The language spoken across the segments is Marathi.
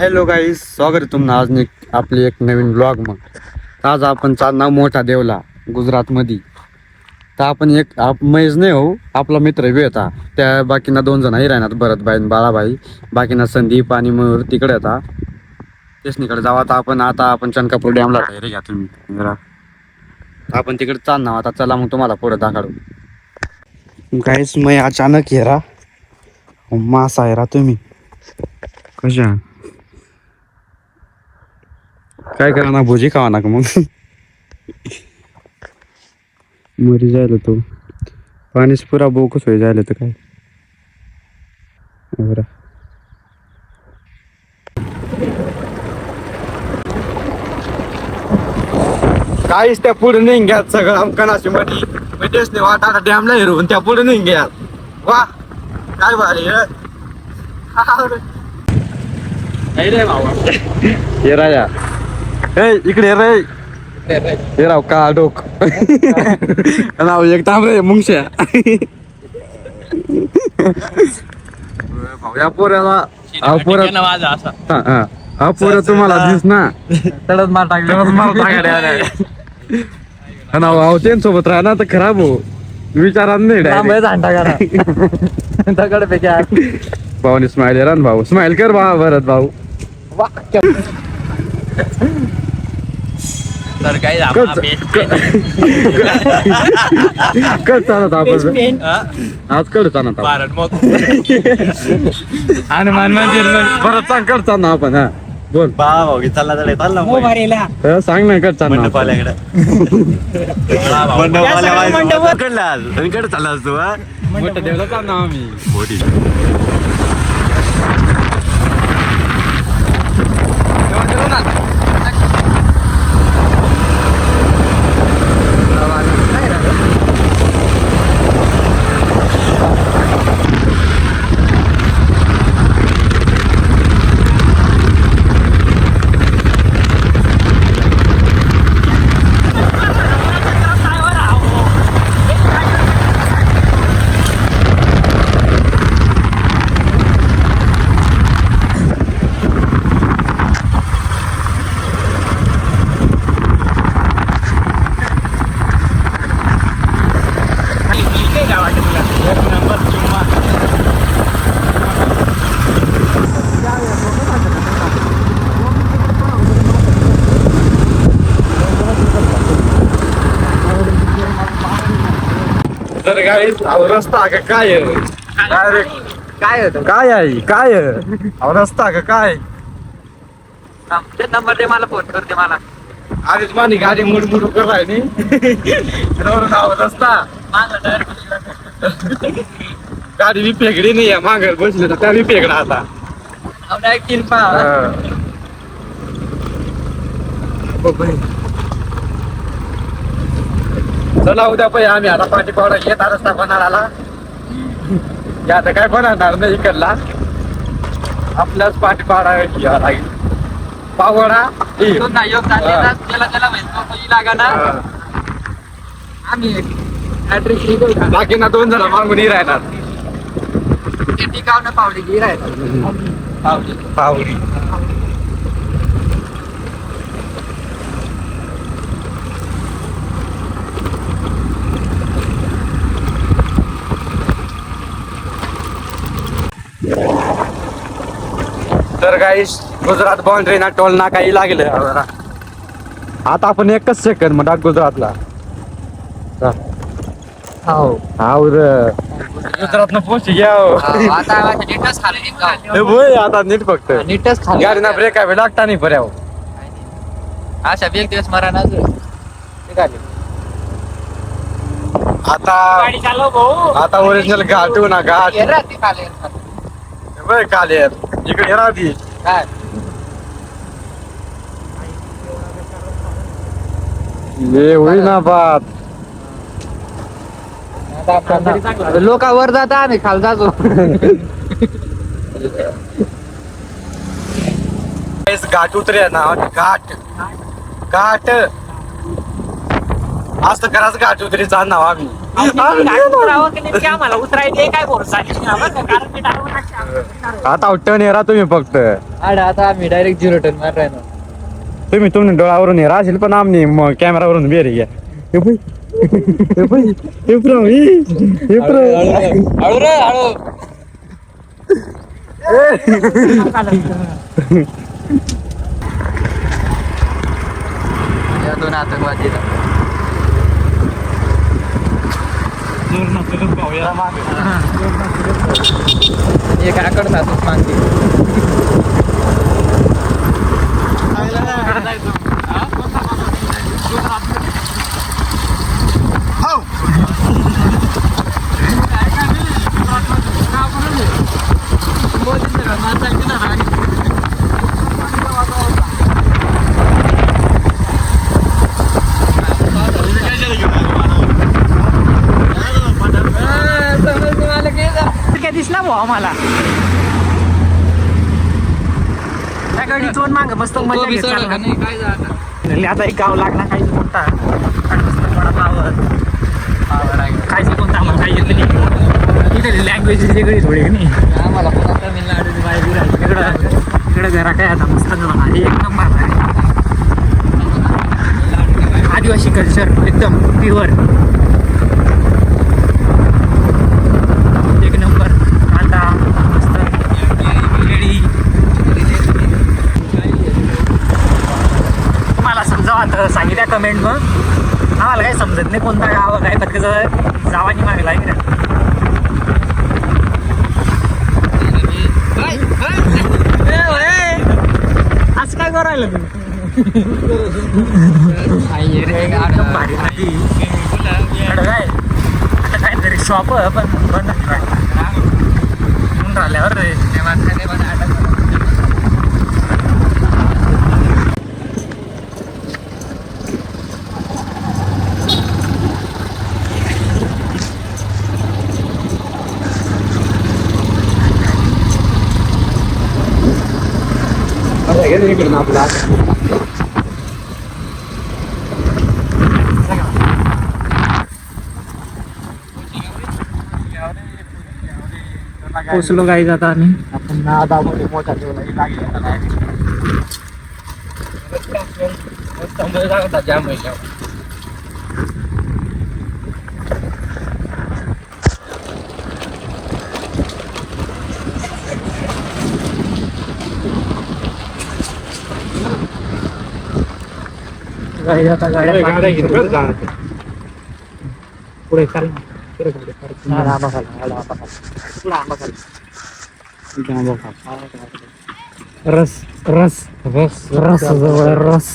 हॅलो गाईस, स्वागत आहे तुम्हाला आज आपली एक नवीन ब्लॉग. मग आज आपण चालणार मोठा देवला गुजरातमध्ये. तर आपण महेश नाही हो, आपला मित्र बी होता. त्या बाकीना 2 जणही राहणार, भरतभाई आणि बाळाभाई. बाकीना संदीप आणि मयूर तिकडे होता. तेसनीकडे जाऊ. आता आपण चनकापूर डॅमला रे घ्या तुम्ही जरा. आपण तिकडे चालणार आता. चला मग तुम्हाला पुढे दाखवू. गाईस मग अचानक हेरा मासा आहे रा तुम्ही कशा काय करा ना, भुजी खावा ना का मग. मरी जायला तो पाणीच पुरा बोकस होई जायला तर काय बरं. काहीच त्या पुढे नाही घ्या सगळं अमकनाशी मध्ये तेच नाही वाटा डॅमला हिरवून त्या पुढे नाही घ्या. वा काय भारी रे भावा. हे राजा इकडे रे. हे राव का डोक नाव एक तांब रे मुंगश्या. या पोऱ्याला हा पोऱ्या तुम्हाला दिस ना तडच मार टाकले. त्यांसोबत राहणार तर खराब हो. विचारा नाही भाऊने स्माइल आहे ना भाऊ. स्माइल कर भरत भाऊ. तर काही कट चालत आपण आज कट चालत आणि परत सांग कट चालना आपण. हा बोल चालला सांग ना कट चालना कडे चालला असतो. मोठं देवला चालना आम्ही मोठी. तर रस्ता का काय काय आहे काय रस्ता का काय नंबर दे मला, फोन करते मला. अरे माझी गाडी मुडमुड करायची रस्ता. गाडी बी फेकडी नाही आहे मागं बसले तर त्या बी फेकडा आता. चला उद्या पाहिजे आम्ही आता पाठी पावडा येत रस्ता बनाला. आता काय बनवणार नाही इकडला आपल्याच पाठी पावडा लागेल. पावडा बाकी ना 2 जण मागून राहणार. पावली पावली तर गाईस गुजरात बाउंड्री ना टोल ना काही लागलं. आता आपण 1च सेकंड म्हणा गुजरातला. गुजरात न पोहोच घ्या आता नीट फक्त नीटच गाडी ना ब्रेक आहे लागता नाही पर्याव. अशा एक दिवस मरा ना आता ओरिजिनल घाटू ना घाट काले इकडे राहती ये होई ना बात. लोक वर जाता आम्ही खाल जातो. घाट उतरे ना घाट घाट असं करायचं घाट उतरी चालणार आम्ही. आम्हाला उतरायचे काय भरोसा नाही आम्हाला, कारण की driver असे आता उठ्ठे नेरा तुम्ही फक्त आता आम्ही डायरेक्ट 0 टन मार राहिलो. तुम्ही डोळावरून नेरा असेल पण आम्ही कॅमेरावरून बेरी घ्या हे पाह्य. हे पाह्य. हे पाह्य. हे पाह्य. हळू रे हळू. या 2 आतंकवादी एक आकडतातच मागते. काय दिसला भाऊ आम्हाला. त्या गाडीतून माग मस्त मजा घेत चालला. काय झालं आता एक गाव लागला काही कोणता आणि मस्त थोडा पावर खायचं कोणता आम्हाला काही येत नाही. इथे लँग्वेज वेगळी थोडी आहे नाही. आम्हाला पुन्हा तमिळनाडूची माहिती राहिली. इकडं जरा काय आता मस्त भारी एक नंबर आहे. आदिवासी कल्चर एकदम प्युअर एक नंबर. कांदा मस्त केळी. तुम्हाला समजा आता सांगितल्या कमेंट मग आम्हाला काही समजत नाही कोणता गाव काय फक्त जावानी मागला आहे ना. असं काय करायला एकदम भारी नदी. इकडं काय आता काहीतरी शॉप पण बंद म्हणून राहिल्यावर रे. आपला पोचलो काही जाता आणि आपण नादामध्ये मोठा ठेवला लागला. जाम आहे. गाडी जाता गाड्या पुढे चाल ना. रस रस रस रस जवळ रस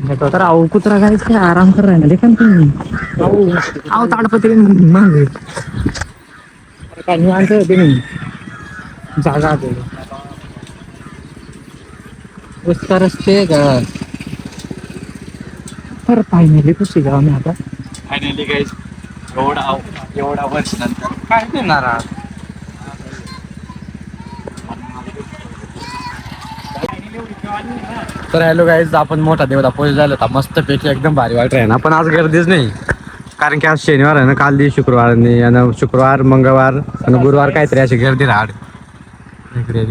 घेतो तर अहो कुत्रा काहीच काय आराम कर राहिला देखा तुम्ही. अहो ताडपत्री मागे काय निवांत होते नाही जागा उसका रस्ते का तर फायनली कशी गाव मी आता. फायनली गाईज एवढा वर्ष नंतर काय देणार आहात. तर हॅलो गाईज आपण मोठा देवता पोहोच झाला होता मस्त पैकी एकदम भारी वाट आहे ना. पण आज गर्दीच नाही कारण की आज शनिवार आहे ना. काल दिवशी शुक्रवार नाही आणि शुक्रवार मंगळवार आणि गुरुवार काहीतरी अशी गर्दी राहड इकडे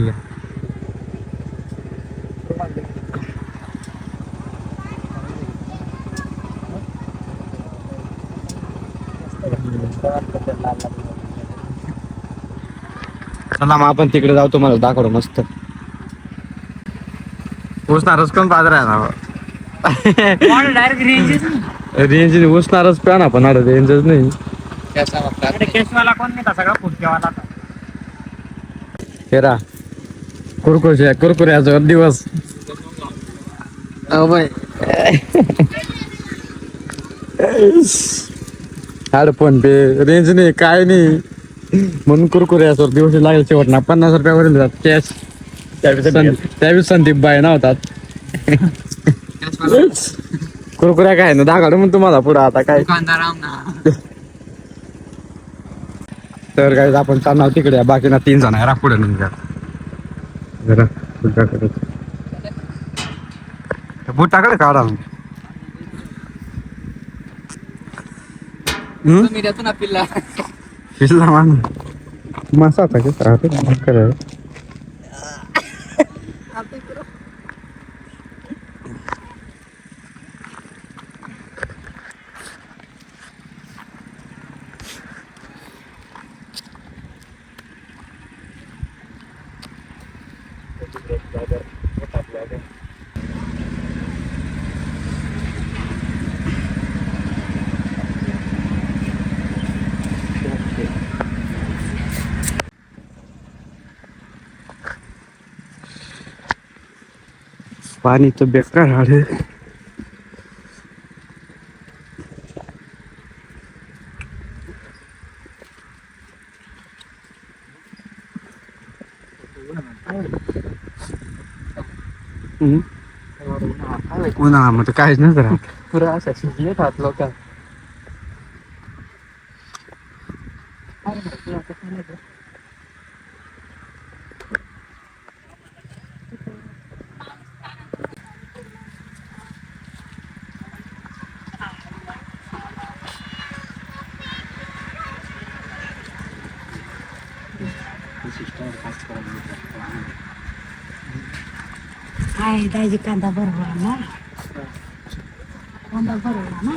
चला मग आपण तिकडे जाऊ तुम्हाला दाखवतो मस्त. उसणारच कोण बाजार आहे ना. डायरेक्ट रेंज रेंज उसणारच प्या ना पण रेंजच नाही. केसवाला कोण नाही सगळा फुटकेवाला. हेरा कुरकुऱ्याचा दिवस. हेडफोन पे रेंज नाही काय नाही म्हणून कुरकुऱ्याचा दिवस लागेल. शेवट ना 50 रुपयावर कॅश. त्यावेळेस संदीप बाई नव्हतात. कुरकुऱ्या काय ना दाखवलं मग तुम्हाला पुढं आता काय. तर काय आपण चालणार तिकडे बाकी ना 3 जण आहे पुढे निघा जरा बुटाकडे काढा. तुम्ही देतो ना पिल्ला. पिल्ला मान मासा आता कसं राहतो खरं. पाणी तर बेकार आले. उन्हाळ्यामध्ये काहीच नाही करा. पुरा अशा शिजले खात लोक. काय दाजी कांदा भरवला ना कांदा भरवला ना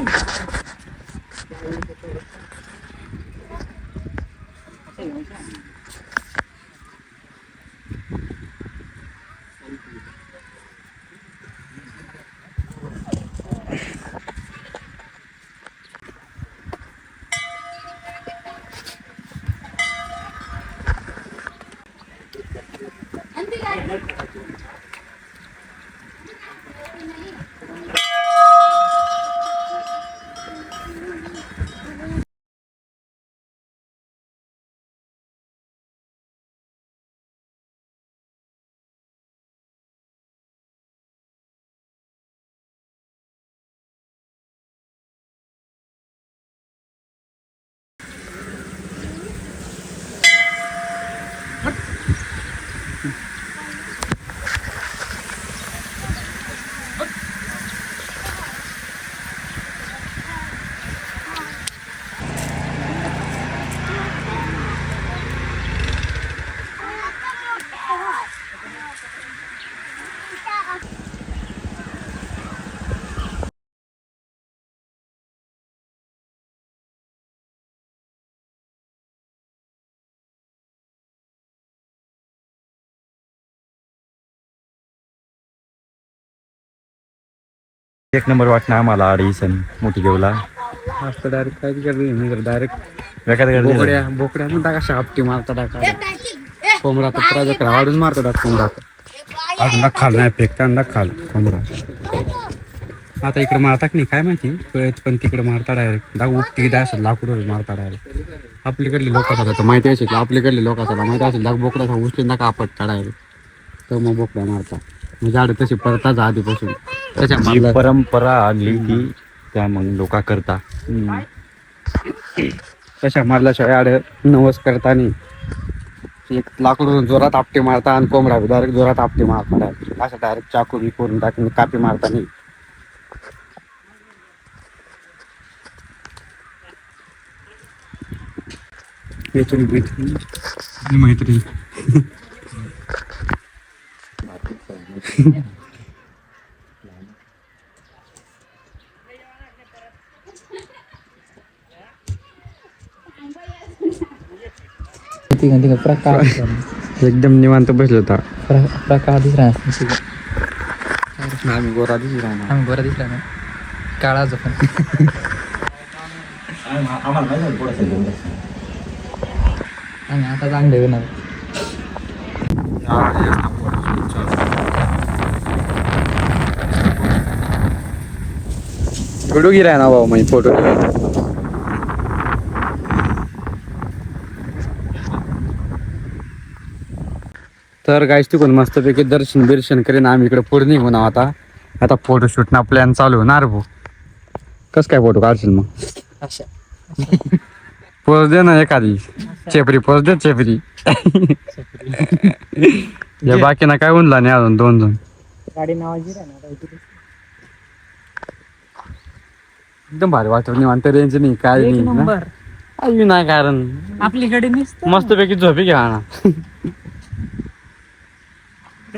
एक नंबर वाटणं आम्हाला अडीसन मोठी घेऊला. आता डायरेक्ट काय करते डायरेक्ट बोकड्या बोकड्या म्हणता का शापटी मारता टाका कोंबडा तर प्राजक वाढून मारता टाक कोंबडा अजून खाल नाही फेकता खाल कोंबडा. आता इकडे मारतात नाही काय माहिती कळत पण तिकडे मारता डायरेक्ट उपटी असं लाकूड मारता डायरेक्ट. आपल्याकडले लोक असतात माहिती असेल आपल्याकडले लोक असतात माहिती असेल बोकड्याचा उचली ना कापडता डायरेक्ट तर मग बोकड्या मारता. म्हणजे झाड तशी परतात आधीपासून जी परंपरा आली ती त्या मग लोक करता. तशा मारल्याशिवाय आड नवस करताना एक लाकडून जोरात आपटे मारता आणि कोंबडा डायरेक्ट जोरात आपटे मारता डायरेक्ट असं डायरेक्ट चाकू बी करून टाकून कापी मारता नाही. मैत्री प्रकार एकदम निवांत बसलो होता. प्रकार दिसला आम्ही गोरा दिसू राहणार. आम्ही बरं दिसला ना काळा जो पण आम्ही आता चांगले होणार. व्हिडिओ गिराय ना भाऊ म्हणजे फोटो तर गाईस तिकडून मस्तपैकी दर्शन बिर्शन करीन आम्ही इकडे पुढे निघून आता. आता फोटोशूट ना प्लॅन चालू होणार भाऊ. कस काय फोटो काढशील मग अशा पोच दे ना एखादी चेपरी पोच दे चेपरी. या बाकीना काय उनला नाही अजून 2 जण. गाडी नावाची राहणार एकदम भारी वाटत निवांत रेंज नाही काय एक नाही ना. नंबर काही नाही कारण आपलीकडे नुसतं मस्तपैकी झोपी घ्या ना.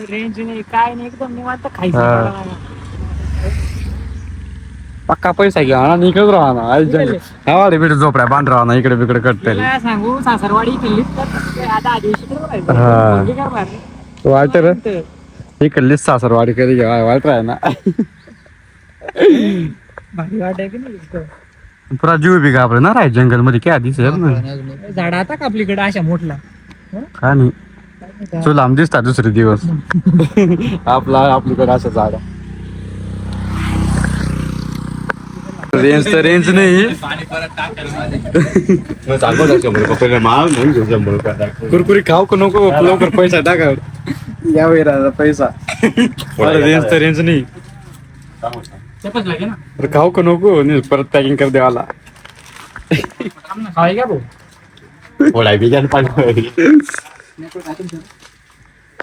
रेंज नाही काय नाही एकदम निवांत खायचं हा. मला. पक्का पैसा घ्या ना इकडेच राहा ना आई जंगल हा रे बिकडे झोपड्या बांध राहा ना इकडे बिकडे कटतरी तुला सांगू सासरवाडी किल्लीत तर आता आदिवासी हा. वाट रे इकडलीच सासरवाडी कधी घ्या वाट राहा ना. भारी वाट आहे की नाही एकदम. पुरा जीव बी घाबरे ना राय जंगल मध्ये काय दिसत ना झाड आता का आपलीकडे अशा मोठला का नाही तुला आम दिसता दुसरे दिवस आपल्याकडे असं झाड रेंज तर रेंज नाही कुरकुरी खाऊ का नको लवकर पैसा टाका या वेळेला पैसा रेंज तर रेंज नाही चपच लागे ना तर खाऊ का नको नाही परत पॅकिंग कर देवाला खाय का भाऊ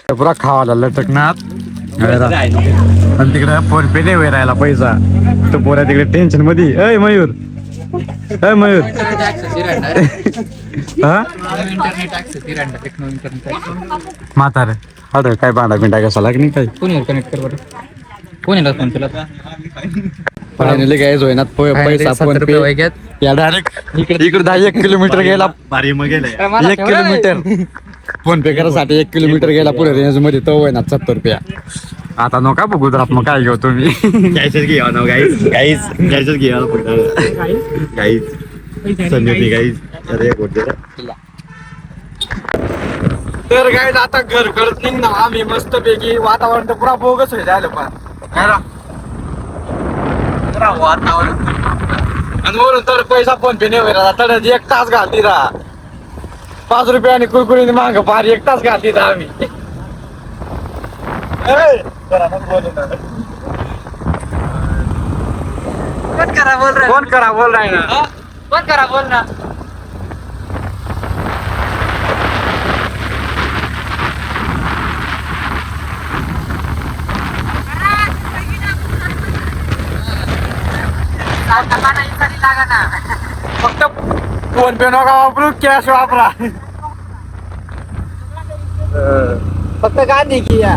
पुरा खावाला लटकणार आणि तिकडे फोन पे नाही राहायला पैसा तो पोरा तिकडे टेन्शन मध्ये अय मयूर अय मयूर हा म्हातारे अरे काय भांडा बिंडा कसा नाही काही फोन कनेक्ट कर बरं फोन येणार फोन तुला फायनली काय होईना पैसा फोन पे या डायरेक्ट इकडे 1 किलोमीटर गेला भारी मग गेले 1 किलोमीटर फोन पे करायसाठी 1 किलोमीटर गेला पुढे रेंज मध्ये तो होईना 70 रुपया आता नका बघू गुजरात मग काय घेऊ तुम्ही घ्यायचंच घ्या ना गाईच गाईच घ्यायचंच घ्या गाईच संधी गाईच अरे गोटे तर काय आता घर करत नाही ना आम्ही मस्त पैकी वातावरण तर पुरा बोगस होईल झालं पण वातावरण आणि वरून तर पैसा फोन पे नाही होईल तर 1 तास घालती रा 5 रुपये आणि कुरकुरीने माग फार 1 तास घालती रा आम्ही फोन करा बोल रहा फोन करा बोल राय ना फोन करा बोल ना फक्त फोन पे नका वापरू कॅश वापरा फक्त गांधी की या